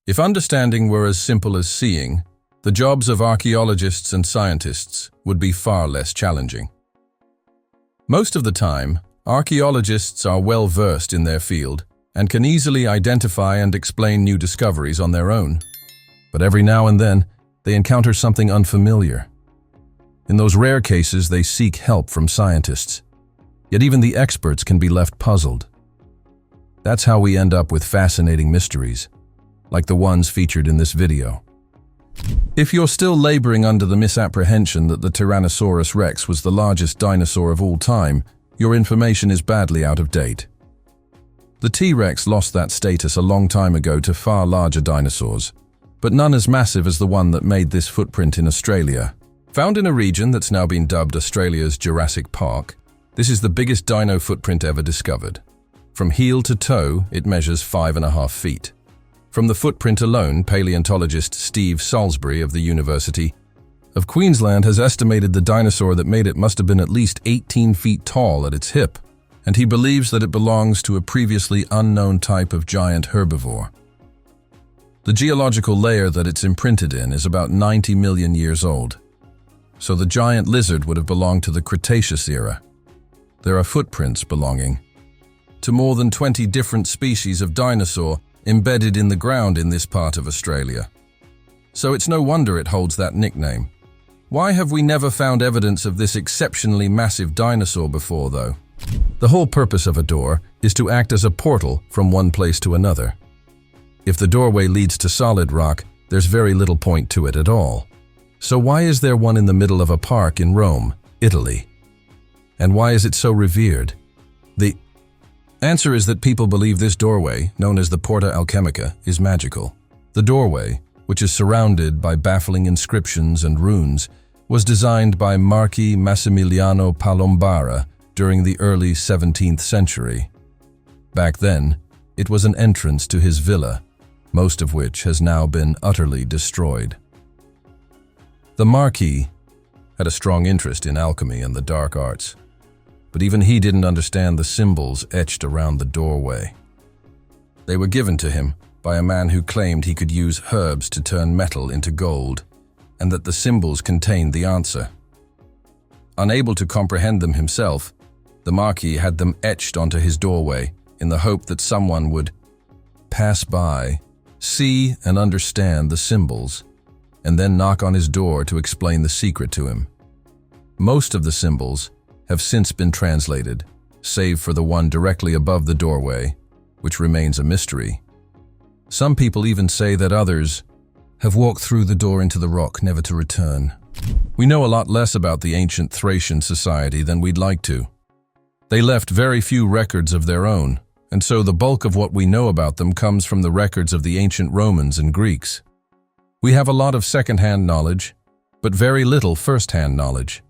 If understanding were as simple as seeing, the jobs of archaeologists and scientists would be far less challenging. Most of the time, archaeologists are well versed in their field and can easily identify and explain new discoveries on their own. But every now and then, they encounter something unfamiliar. In those rare cases, they seek help from scientists. Yet even the experts can be left puzzled. That's how we end up with fascinating mysteries, like the ones featured in this video. If you're still laboring under the misapprehension that the Tyrannosaurus rex was the largest dinosaur of all time, your information is badly out of date. The T-Rex lost that status a long time ago to far larger dinosaurs, but none as massive as the one that made this footprint in Australia. Found in a region that's now been dubbed Australia's Jurassic Park, this is the biggest dino footprint ever discovered. From heel to toe, it measures 5.5 feet. From the footprint alone, paleontologist Steve Salisbury of the University of Queensland has estimated the dinosaur that made it must have been at least 18 feet tall at its hip, and he believes that it belongs to a previously unknown type of giant herbivore. The geological layer that it's imprinted in is about 90 million years old, so the giant lizard would have belonged to the Cretaceous era. There are footprints belonging to more than 20 different species of dinosaur embedded in the ground in this part of Australia. So it's no wonder it holds that nickname. Why have we never found evidence of this exceptionally massive dinosaur before, though? The whole purpose of a door is to act as a portal from one place to another. If the doorway leads to solid rock, there's very little point to it at all. So why is there one in the middle of a park in Rome, Italy? And why is it so revered? The answer is that people believe this doorway, known as the Porta Alchemica, is magical. The doorway, which is surrounded by baffling inscriptions and runes, was designed by Marquis Massimiliano Palombara during the early 17th century. Back then, it was an entrance to his villa, most of which has now been utterly destroyed. The Marquis had a strong interest in alchemy and the dark arts, but even he didn't understand the symbols etched around the doorway. They were given to him by a man who claimed he could use herbs to turn metal into gold, and that the symbols contained the answer. Unable to comprehend them himself, the Marquis had them etched onto his doorway in the hope that someone would pass by, see and understand the symbols, and then knock on his door to explain the secret to him. Most of the symbols have since been translated, save for the one directly above the doorway, which remains a mystery. Some people even say that others have walked through the door into the rock, never to return. We know a lot less about the ancient Thracian society than we'd like to. They left very few records of their own, and so the bulk of what we know about them comes from the records of the ancient Romans and Greeks. We have a lot of second-hand knowledge, but very little first-hand knowledge.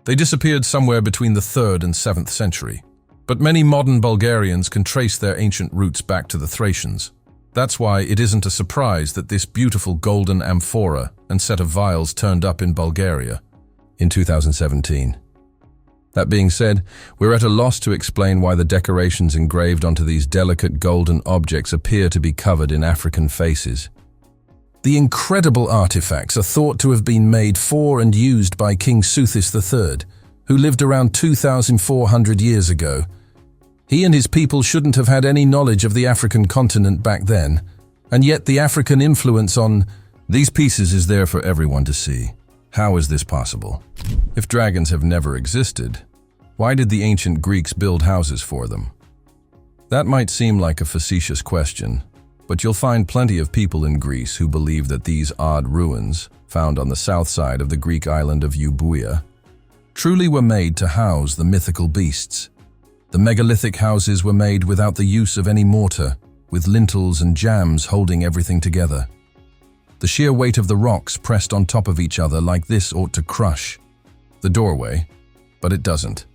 They disappeared somewhere between the 3rd and 7th century, but many modern Bulgarians can trace their ancient roots back to the Thracians. That's why it isn't a surprise that this beautiful golden amphora and set of vials turned up in Bulgaria in 2017. That being said, we're at a loss to explain why the decorations engraved onto these delicate golden objects appear to be covered in African faces. The incredible artifacts are thought to have been made for and used by King Soothis III, who lived around 2,400 years ago. He and his people shouldn't have had any knowledge of the African continent back then, and yet the African influence on these pieces is there for everyone to see. How is this possible? If dragons have never existed, why did the ancient Greeks build houses for them? That might seem like a facetious question, but you'll find plenty of people in Greece who believe that these odd ruins, found on the south side of the Greek island of Euboea, truly were made to house the mythical beasts. The megalithic houses were made without the use of any mortar, with lintels and jambs holding everything together. The sheer weight of the rocks pressed on top of each other like this ought to crush the doorway, but it doesn't.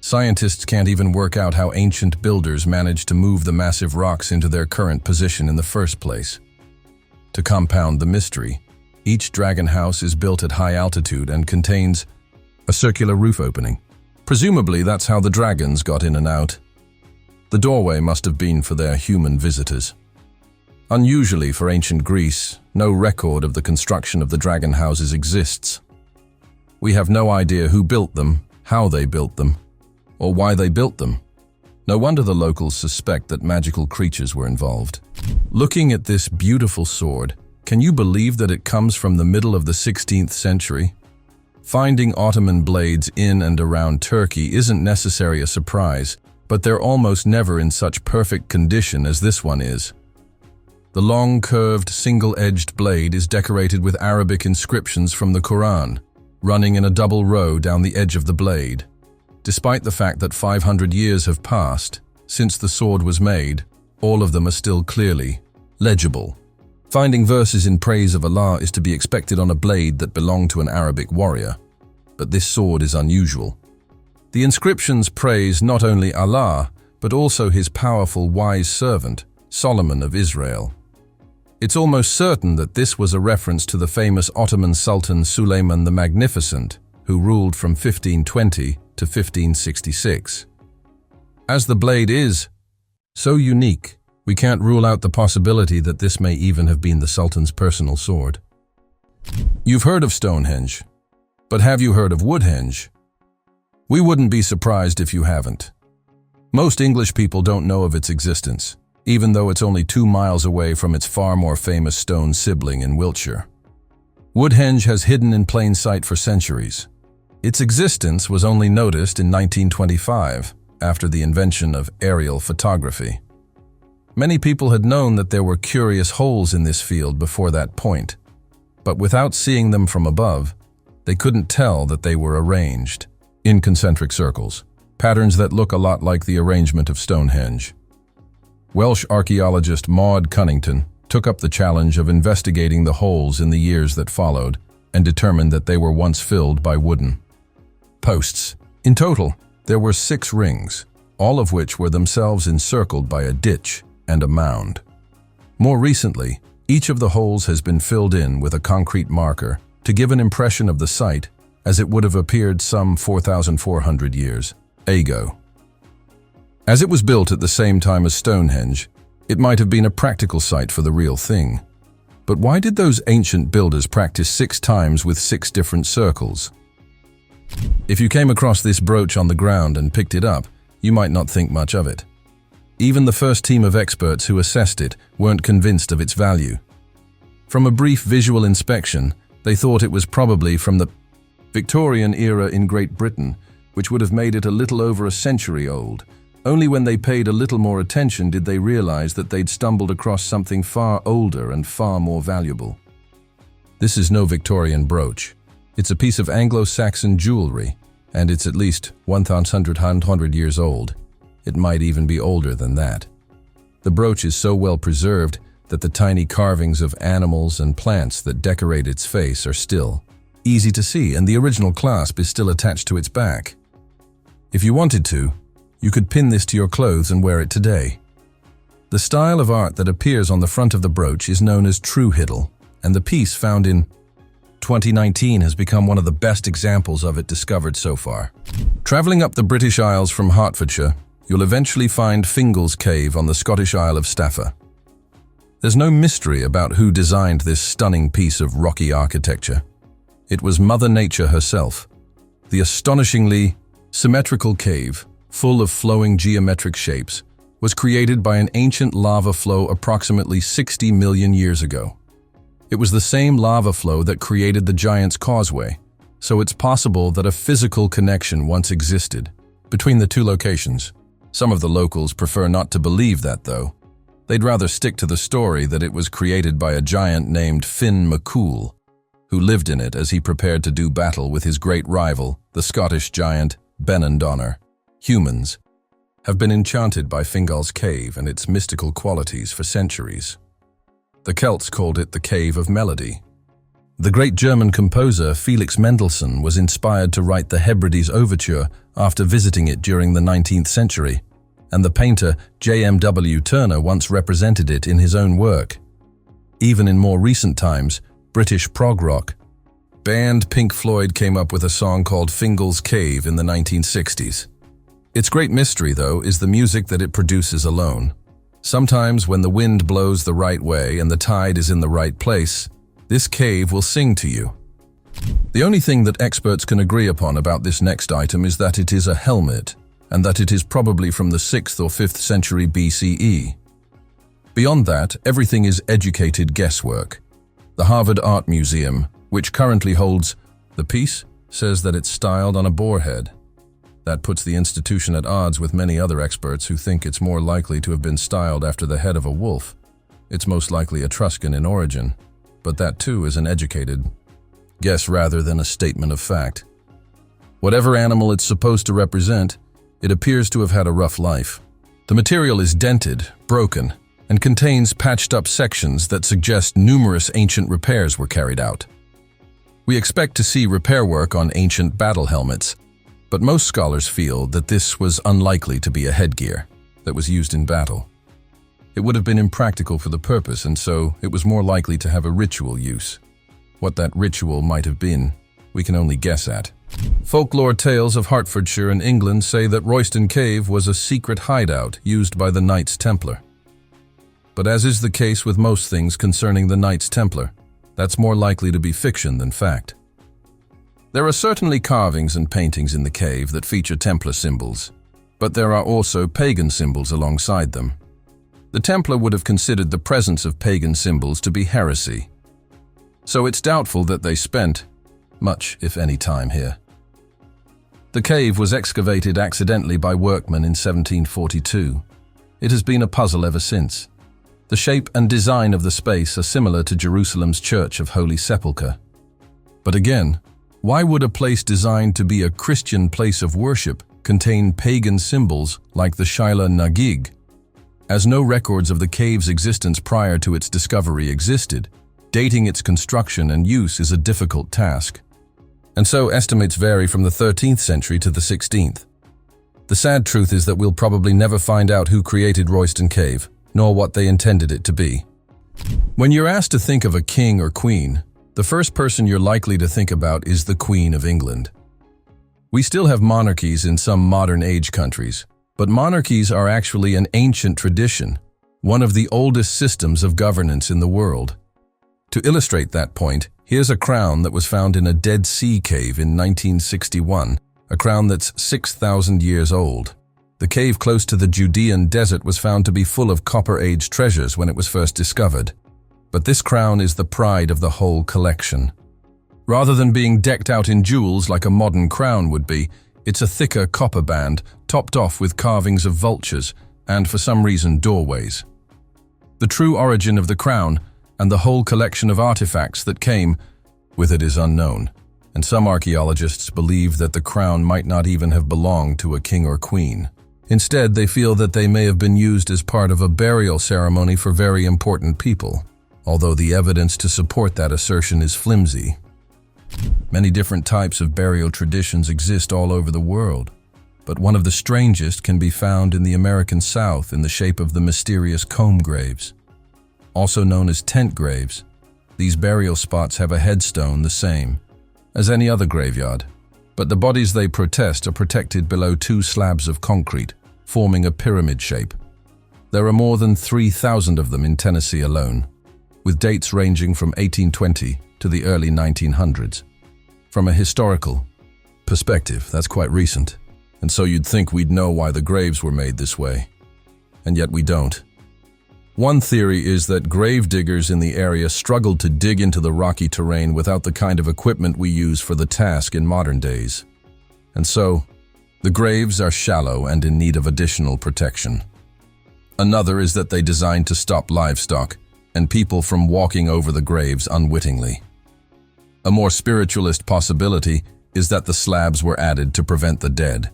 Scientists can't even work out how ancient builders managed to move the massive rocks into their current position in the first place. To compound the mystery, each dragon house is built at high altitude and contains a circular roof opening. Presumably that's how the dragons got in and out. The doorway must have been for their human visitors. Unusually for ancient Greece, no record of the construction of the dragon houses exists. We have no idea who built them, how they built them, or why they built them. No wonder the locals suspect that magical creatures were involved. Looking at this beautiful sword, can you believe that it comes from the middle of the 16th century? Finding Ottoman blades in and around Turkey isn't necessarily a surprise, but they're almost never in such perfect condition as this one is. The long, curved, single-edged blade is decorated with Arabic inscriptions from the Quran, running in a double row down the edge of the blade. Despite the fact that 500 years have passed since the sword was made, all of them are still clearly legible. Finding verses in praise of Allah is to be expected on a blade that belonged to an Arabic warrior, but this sword is unusual. The inscriptions praise not only Allah, but also his powerful, wise servant, Solomon of Israel. It's almost certain that this was a reference to the famous Ottoman Sultan Suleiman the Magnificent, who ruled from 1520 to 1566. As the blade is so unique, we can't rule out the possibility that this may even have been the Sultan's personal sword. You've heard of Stonehenge, but have you heard of Woodhenge? We wouldn't be surprised if you haven't. Most English people don't know of its existence, even though it's only 2 miles away from its far more famous stone sibling in Wiltshire. Woodhenge has hidden in plain sight for centuries. Its existence was only noticed in 1925, after the invention of aerial photography. Many people had known that there were curious holes in this field before that point, but without seeing them from above, they couldn't tell that they were arranged in concentric circles, patterns that look a lot like the arrangement of Stonehenge. Welsh archaeologist Maud Cunnington took up the challenge of investigating the holes in the years that followed and determined that they were once filled by wooden posts. In total, there were 6 rings, all of which were themselves encircled by a ditch and a mound. More recently, each of the holes has been filled in with a concrete marker to give an impression of the site as it would have appeared some 4,400 years ago. As it was built at the same time as Stonehenge, it might have been a practical site for the real thing. But why did those ancient builders practice 6 times with 6 different circles? If you came across this brooch on the ground and picked it up, you might not think much of it. Even the first team of experts who assessed it weren't convinced of its value. From a brief visual inspection, they thought it was probably from the Victorian era in Great Britain, which would have made it a little over a century old. Only when they paid a little more attention did they realize that they'd stumbled across something far older and far more valuable. This is no Victorian brooch. It's a piece of Anglo-Saxon jewelry, and it's at least 1,100 years old. It might even be older than that. The brooch is so well preserved that the tiny carvings of animals and plants that decorate its face are still easy to see, and the original clasp is still attached to its back. If you wanted to, you could pin this to your clothes and wear it today. The style of art that appears on the front of the brooch is known as true hiddle, and the piece found in 2019 has become one of the best examples of it discovered so far. Traveling up the British Isles from Hertfordshire, you'll eventually find Fingal's Cave on the Scottish Isle of Staffa. There's no mystery about who designed this stunning piece of rocky architecture. It was Mother Nature herself. The astonishingly symmetrical cave, full of flowing geometric shapes, was created by an ancient lava flow approximately 60 million years ago. It was the same lava flow that created the Giant's Causeway, so it's possible that a physical connection once existed between the 2 locations. Some of the locals prefer not to believe that, though. They'd rather stick to the story that it was created by a giant named Finn McCool, who lived in it as he prepared to do battle with his great rival, the Scottish giant Benandonner. Humans have been enchanted by Fingal's Cave and its mystical qualities for centuries. The Celts called it the Cave of Melody. The great German composer Felix Mendelssohn was inspired to write the Hebrides Overture after visiting it during the 19th century, and the painter J.M.W. Turner once represented it in his own work. Even in more recent times, British prog rock band Pink Floyd came up with a song called Fingal's Cave in the 1960s. Its great mystery, though, is the music that it produces alone. Sometimes when the wind blows the right way and the tide is in the right place, this cave will sing to you. The only thing that experts can agree upon about this next item is that it is a helmet, and that it is probably from the 6th or 5th century BCE. Beyond that, everything is educated guesswork. The Harvard Art Museum, which currently holds the piece, says that it's styled on a boar head. That puts the institution at odds with many other experts who think it's more likely to have been styled after the head of a wolf. It's most likely Etruscan in origin, but that too is an educated guess rather than a statement of fact. Whatever animal it's supposed to represent, it appears to have had a rough life. The material is dented, broken, and contains patched-up sections that suggest numerous ancient repairs were carried out. We expect to see repair work on ancient battle helmets, but most scholars feel that this was unlikely to be a headgear that was used in battle. It would have been impractical for the purpose, and so it was more likely to have a ritual use. What that ritual might have been, we can only guess at. Folklore tales of Hertfordshire and England say that Royston Cave was a secret hideout used by the Knights Templar. But as is the case with most things concerning the Knights Templar, that's more likely to be fiction than fact. There are certainly carvings and paintings in the cave that feature Templar symbols, but there are also pagan symbols alongside them. The Templar would have considered the presence of pagan symbols to be heresy, so it's doubtful that they spent much, if any, time here. The cave was excavated accidentally by workmen in 1742. It has been a puzzle ever since. The shape and design of the space are similar to Jerusalem's Church of Holy Sepulchre. But again, why would a place designed to be a Christian place of worship contain pagan symbols like the Shaila Nagig? As no records of the cave's existence prior to its discovery existed, dating its construction and use is a difficult task. And so estimates vary from the 13th century to the 16th. The sad truth is that we'll probably never find out who created Royston Cave, nor what they intended it to be. When you're asked to think of a king or queen, the first person you're likely to think about is the Queen of England. We still have monarchies in some modern-age countries, but monarchies are actually an ancient tradition, one of the oldest systems of governance in the world. To illustrate that point, here's a crown that was found in a Dead Sea cave in 1961, a crown that's 6,000 years old. The cave close to the Judean desert was found to be full of Copper Age treasures when it was first discovered. But this crown is the pride of the whole collection. Rather than being decked out in jewels like a modern crown would be, it's a thicker copper band topped off with carvings of vultures and, for some reason, doorways. The true origin of the crown and the whole collection of artifacts that came with it is unknown, and some archaeologists believe that the crown might not even have belonged to a king or queen. Instead, they feel that they may have been used as part of a burial ceremony for very important people, although the evidence to support that assertion is flimsy. Many different types of burial traditions exist all over the world, but one of the strangest can be found in the American South in the shape of the mysterious comb graves. Also known as tent graves, these burial spots have a headstone the same as any other graveyard, but the bodies they protest are protected below two slabs of concrete, forming a pyramid shape. There are more than 3,000 of them in Tennessee alone, with dates ranging from 1820 to the early 1900s. From a historical perspective, that's quite recent, and so you'd think we'd know why the graves were made this way, and yet we don't. One theory is that grave diggers in the area struggled to dig into the rocky terrain without the kind of equipment we use for the task in modern days. And so, the graves are shallow and in need of additional protection. Another is that they designed to stop livestock and people from walking over the graves unwittingly. A more spiritualist possibility is that the slabs were added to prevent the dead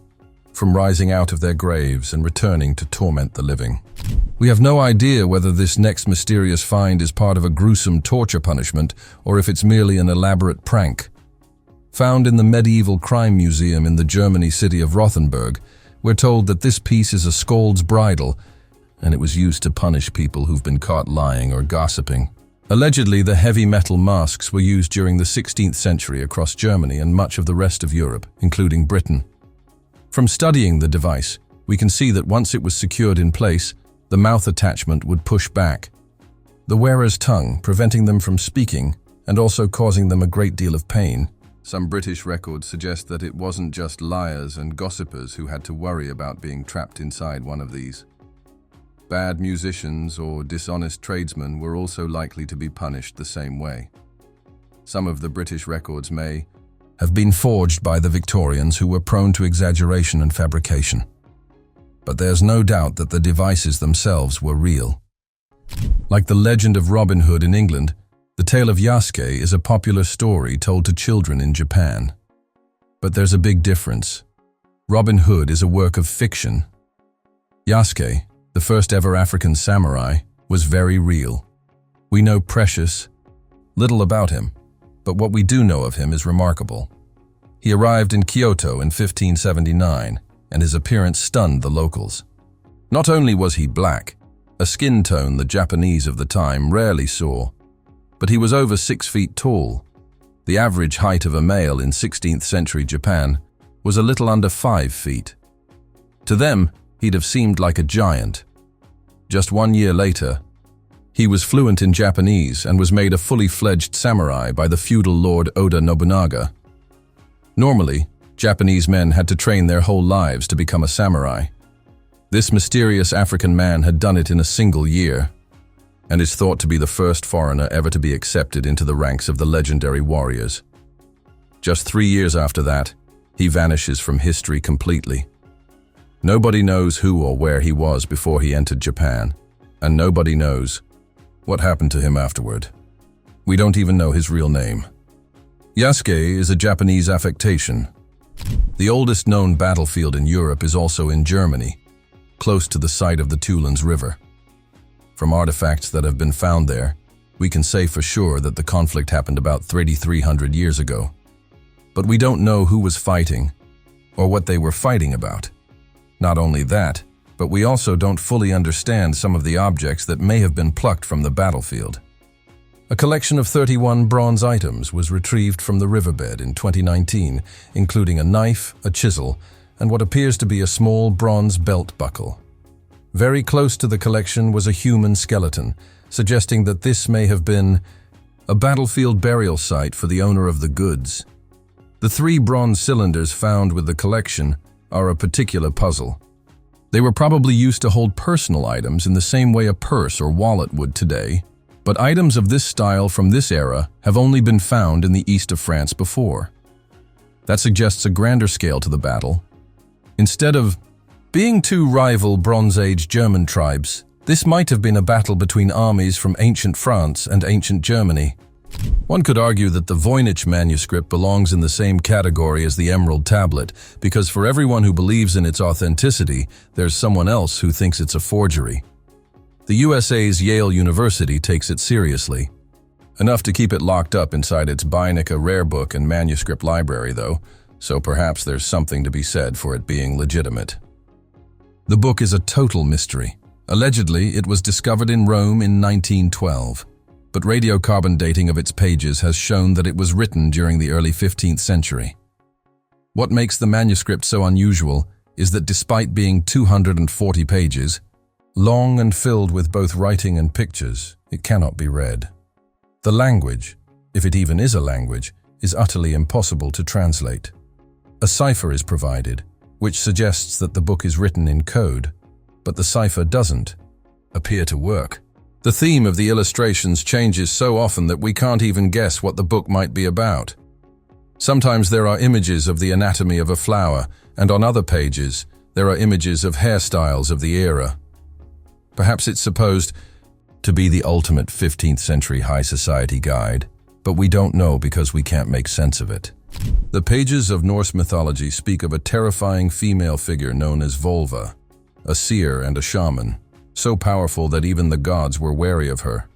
from rising out of their graves and returning to torment the living. We have no idea whether this next mysterious find is part of a gruesome torture punishment or if it's merely an elaborate prank. Found in the Medieval Crime Museum in the German city of Rothenburg, we're told that this piece is a scold's bridle, and it was used to punish people who've been caught lying or gossiping. Allegedly, the heavy metal masks were used during the 16th century across Germany and much of the rest of Europe, including Britain. From studying the device, we can see that once it was secured in place, the mouth attachment would push back the wearer's tongue, preventing them from speaking and also causing them a great deal of pain. Some British records suggest that it wasn't just liars and gossipers who had to worry about being trapped inside one of these. Bad musicians or dishonest tradesmen were also likely to be punished the same way. Some of the British records may have been forged by the Victorians, who were prone to exaggeration and fabrication. But there's no doubt that the devices themselves were real. Like the legend of Robin Hood in England, the tale of Yasuke is a popular story told to children in Japan. But there's a big difference. Robin Hood is a work of fiction. Yasuke, the first ever African samurai, was very real. We know precious little about him, but what we do know of him is remarkable. He arrived in Kyoto in 1579, and his appearance stunned the locals. Not only was he black, a skin tone the Japanese of the time rarely saw, but he was over 6 feet tall. The average height of a male in 16th century Japan was a little under 5 feet. To them, he'd have seemed like a giant. Just 1 year later, he was fluent in Japanese and was made a fully fledged samurai by the feudal lord Oda Nobunaga. Normally, Japanese men had to train their whole lives to become a samurai. This mysterious African man had done it in a single year, and is thought to be the first foreigner ever to be accepted into the ranks of the legendary warriors. Just 3 years after that, he vanishes from history completely. Nobody knows who or where he was before he entered Japan, and nobody knows what happened to him afterward. We don't even know his real name. Yasuke is a Japanese affectation. The oldest known battlefield in Europe is also in Germany, close to the site of the Tulens River. From artifacts that have been found there, we can say for sure that the conflict happened about 3,300 years ago. But we don't know who was fighting, or what they were fighting about. Not only that, but we also don't fully understand some of the objects that may have been plucked from the battlefield. A collection of 31 bronze items was retrieved from the riverbed in 2019, including a knife, a chisel, and what appears to be a small bronze belt buckle. Very close to the collection was a human skeleton, suggesting that this may have been a battlefield burial site for the owner of the goods. The 3 bronze cylinders found with the collection are a particular puzzle. They were probably used to hold personal items in the same way a purse or wallet would today, but items of this style from this era have only been found in the east of France before. That suggests a grander scale to the battle. Instead of being 2 rival Bronze Age German tribes, this might have been a battle between armies from ancient France and ancient Germany. One could argue that the Voynich manuscript belongs in the same category as the Emerald Tablet, because for everyone who believes in its authenticity, there's someone else who thinks it's a forgery. The USA's Yale University takes it seriously. Enough to keep it locked up inside its Beinecke rare book and manuscript library, though, so perhaps there's something to be said for it being legitimate. The book is a total mystery. Allegedly, it was discovered in Rome in 1912, but radiocarbon dating of its pages has shown that it was written during the early 15th century. What makes the manuscript so unusual is that despite being 240 pages, long and filled with both writing and pictures, it cannot be read. The language, if it even is a language, is utterly impossible to translate. A cipher is provided, which suggests that the book is written in code, but the cipher doesn't appear to work. The theme of the illustrations changes so often that we can't even guess what the book might be about. Sometimes there are images of the anatomy of a flower, and on other pages, there are images of hairstyles of the era. Perhaps it's supposed to be the ultimate 15th century high society guide, but we don't know because we can't make sense of it. The pages of Norse mythology speak of a terrifying female figure known as Volva, a seer and a shaman, so powerful that even the gods were wary of her.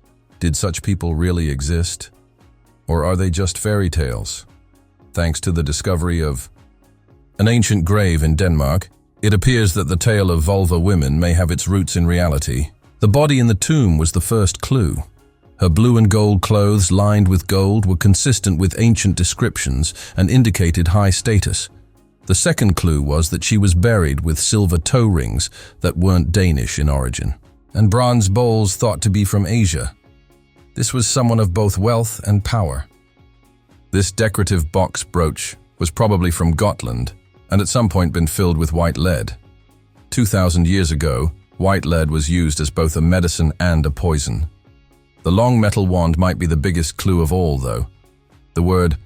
Did such people really exist? Or are they just fairy tales? Thanks to the discovery of an ancient grave in Denmark, it appears that the tale of vulva women may have its roots in reality. The body in the tomb was the first clue. Her blue and gold clothes lined with gold were consistent with ancient descriptions and indicated high status. The second clue was that she was buried with silver toe rings that weren't Danish in origin. and bronze bowls thought to be from Asia. This was someone of both wealth and power. This decorative box brooch was probably from Gotland and at some point been filled with white lead. 2,000 years ago, white lead was used as both a medicine and a poison. The long metal wand might be the biggest clue of all, though. The word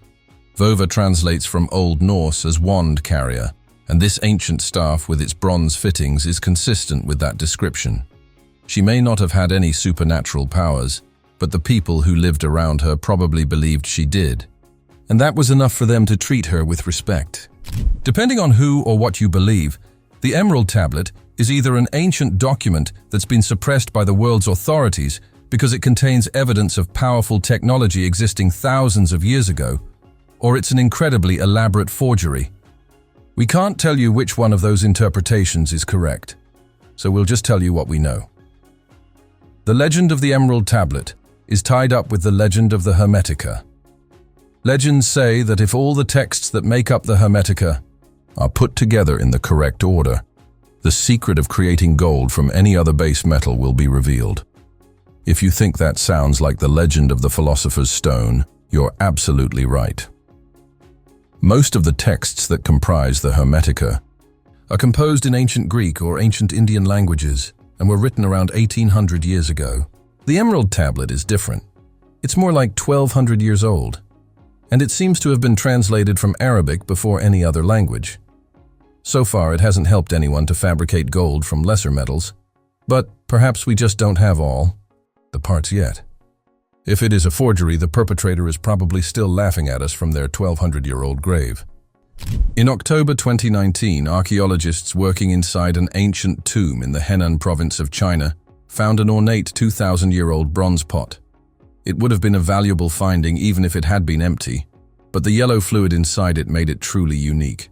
vova translates from Old Norse as wand carrier, and this ancient staff with its bronze fittings is consistent with that description. She may not have had any supernatural powers, but the people who lived around her probably believed she did, and that was enough for them to treat her with respect. Depending on who or what you believe, the Emerald Tablet is either an ancient document that's been suppressed by the world's authorities because it contains evidence of powerful technology existing thousands of years ago, or it's an incredibly elaborate forgery. We can't tell you which one of those interpretations is correct, so we'll just tell you what we know. The legend of the Emerald Tablet is tied up with the legend of the Hermetica. Legends say that if all the texts that make up the Hermetica are put together in the correct order, the secret of creating gold from any other base metal will be revealed. If you think that sounds like the legend of the Philosopher's Stone, you're absolutely right. Most of the texts that comprise the Hermetica are composed in ancient Greek or ancient Indian languages and were written around 1800 years ago. The Emerald Tablet is different. It's more like 1200 years old, and it seems to have been translated from Arabic before any other language. So far, it hasn't helped anyone to fabricate gold from lesser metals, but perhaps we just don't have all the parts yet. If it is a forgery, the perpetrator is probably still laughing at us from their 1200-year-old grave. In October 2019, archaeologists working inside an ancient tomb in the Henan province of China found an ornate 2,000-year-old bronze pot. It would have been a valuable finding even if it had been empty, but the yellow fluid inside it made it truly unique.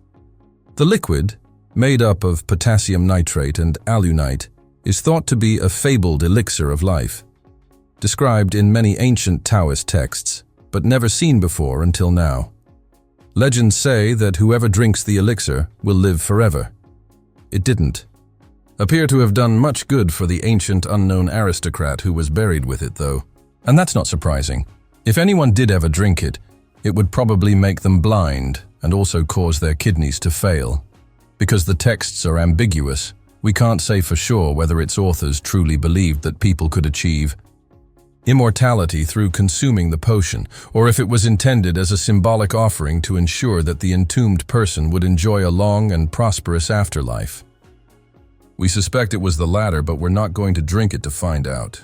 The liquid, made up of potassium nitrate and alunite, is thought to be a fabled elixir of life, described in many ancient Taoist texts, but never seen before until now. Legends say that whoever drinks the elixir will live forever. It didn't appear to have done much good for the ancient unknown aristocrat who was buried with it, though. And that's not surprising. If anyone did ever drink it, it would probably make them blind and also cause their kidneys to fail. Because the texts are ambiguous, we can't say for sure whether its authors truly believed that people could achieve immortality through consuming the potion, or if it was intended as a symbolic offering to ensure that the entombed person would enjoy a long and prosperous afterlife. We suspect it was the latter, but we're not going to drink it to find out.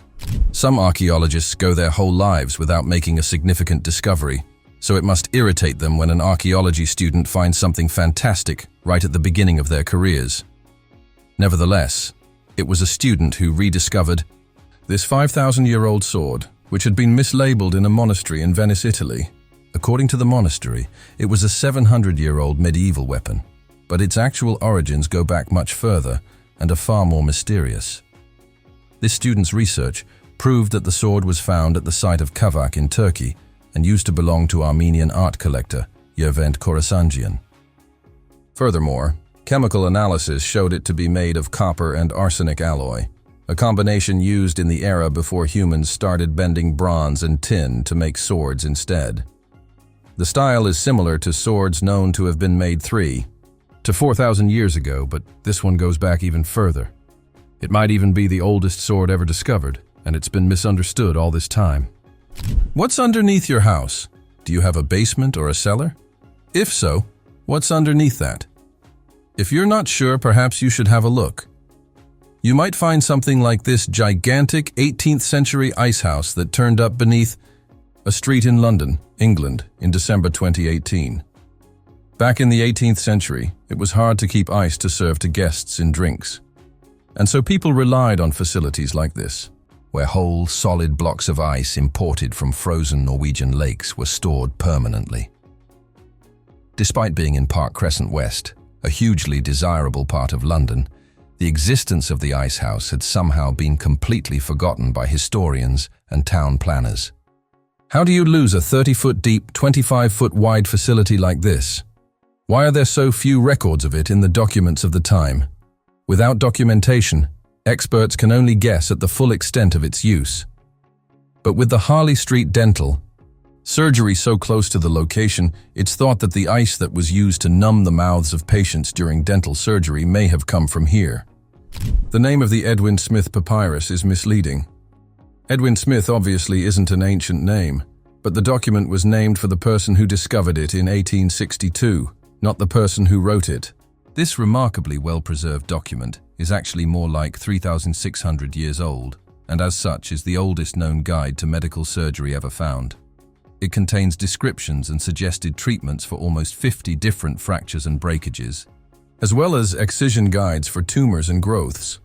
Some archaeologists go their whole lives without making a significant discovery, so it must irritate them when an archaeology student finds something fantastic right at the beginning of their careers. Nevertheless, it was a student who rediscovered this 5,000-year-old sword, which had been mislabeled in a monastery in Venice, Italy. According to the monastery, it was a 700-year-old medieval weapon, but its actual origins go back much further and are far more mysterious. This student's research proved that the sword was found at the site of Kavak in Turkey and used to belong to Armenian art collector Yervant Khorasanjian. Furthermore, chemical analysis showed it to be made of copper and arsenic alloy, a combination used in the era before humans started bending bronze and tin to make swords instead. The style is similar to swords known to have been made 3,000 to 4,000 years ago, but this one goes back even further. It might even be the oldest sword ever discovered, and it's been misunderstood all this time. What's underneath your house? Do you have a basement or a cellar? If so, what's underneath that? If you're not sure, perhaps you should have a look. You might find something like this gigantic 18th century ice house that turned up beneath a street in London, England, in December 2018. Back in the 18th century, it was hard to keep ice to serve to guests in drinks. And so people relied on facilities like this, where whole, solid blocks of ice imported from frozen Norwegian lakes were stored permanently. Despite being in Park Crescent West, a hugely desirable part of London, the existence of the ice house had somehow been completely forgotten by historians and town planners. How do you lose a 30-foot deep, 25-foot wide facility like this? Why are there so few records of it in the documents of the time? Without documentation, Experts can only guess at the full extent of its use. But with the Harley Street Dental surgery so close to the location, it's thought that the ice that was used to numb the mouths of patients during dental surgery may have come from here. The name of the Edwin Smith papyrus is misleading. Edwin Smith obviously isn't an ancient name, but the document was named for the person who discovered it in 1862, not the person who wrote it. This remarkably well-preserved document is actually more like 3,600 years old, and as such is the oldest known guide to medical surgery ever found. It contains descriptions and suggested treatments for almost 50 different fractures and breakages, as well as excision guides for tumors and growths.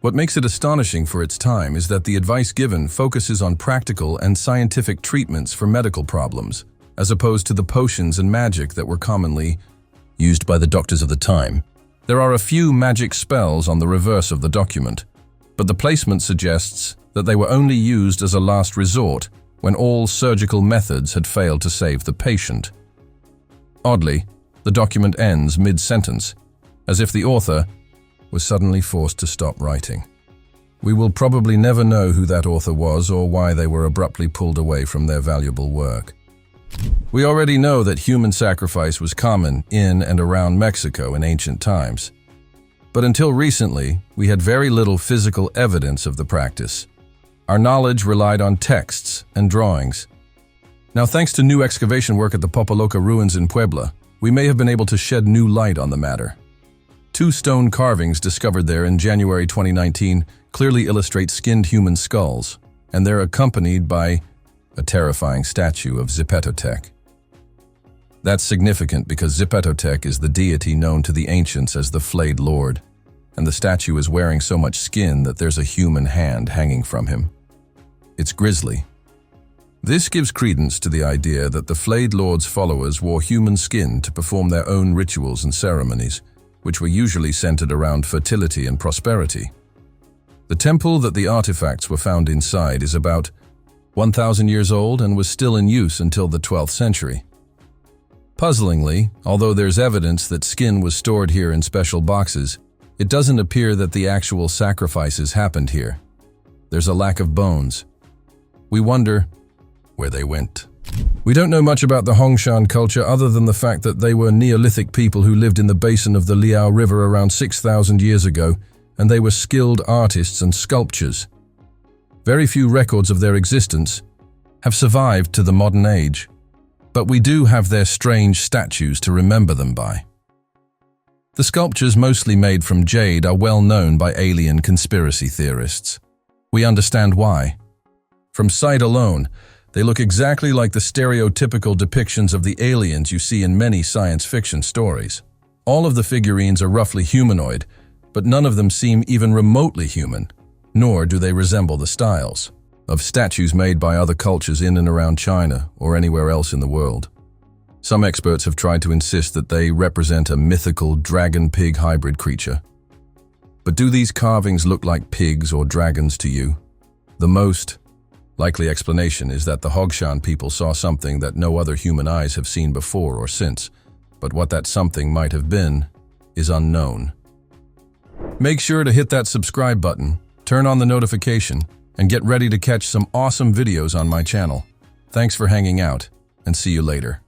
What makes it astonishing for its time is that the advice given focuses on practical and scientific treatments for medical problems, as opposed to the potions and magic that were commonly used by the doctors of the time. There are a few magic spells on the reverse of the document, but the placement suggests that they were only used as a last resort when all surgical methods had failed to save the patient. Oddly, the document ends mid-sentence, as if the author was suddenly forced to stop writing. We will probably never know who that author was or why they were abruptly pulled away from their valuable work. We already know that human sacrifice was common in and around Mexico in ancient times. But until recently, we had very little physical evidence of the practice. Our knowledge relied on texts and drawings. Now, thanks to new excavation work at the Popoloca ruins in Puebla, we may have been able to shed new light on the matter. 2 stone carvings discovered there in January 2019 clearly illustrate skinned human skulls, and they're accompanied by a terrifying statue of Zipetotec. That's significant because Zipetotec is the deity known to the ancients as the Flayed Lord, and the statue is wearing so much skin that there's a human hand hanging from him. It's grisly. This gives credence to the idea that the Flayed Lord's followers wore human skin to perform their own rituals and ceremonies, which were usually centered around fertility and prosperity. The temple that the artifacts were found inside is about 1,000 years old and was still in use until the 12th century. Puzzlingly, although there's evidence that skin was stored here in special boxes, it doesn't appear that the actual sacrifices happened here. There's a lack of bones. We wonder where they went. We don't know much about the Hongshan culture other than the fact that they were Neolithic people who lived in the basin of the Liao River around 6,000 years ago, and they were skilled artists and sculptors. Very few records of their existence have survived to the modern age, but we do have their strange statues to remember them by. The sculptures, mostly made from jade, are well known by alien conspiracy theorists. We understand why. From sight alone, they look exactly like the stereotypical depictions of the aliens you see in many science fiction stories. All of the figurines are roughly humanoid, but none of them seem even remotely human, nor do they resemble the styles of statues made by other cultures in and around China or anywhere else in the world. Some experts have tried to insist that they represent a mythical dragon-pig hybrid creature. But do these carvings look like pigs or dragons to you? The most likely explanation is that the Hongshan people saw something that no other human eyes have seen before or since, but what that something might have been is unknown. Make sure to hit that subscribe button, turn on the notification, and get ready to catch some awesome videos on my channel. Thanks for hanging out, and see you later.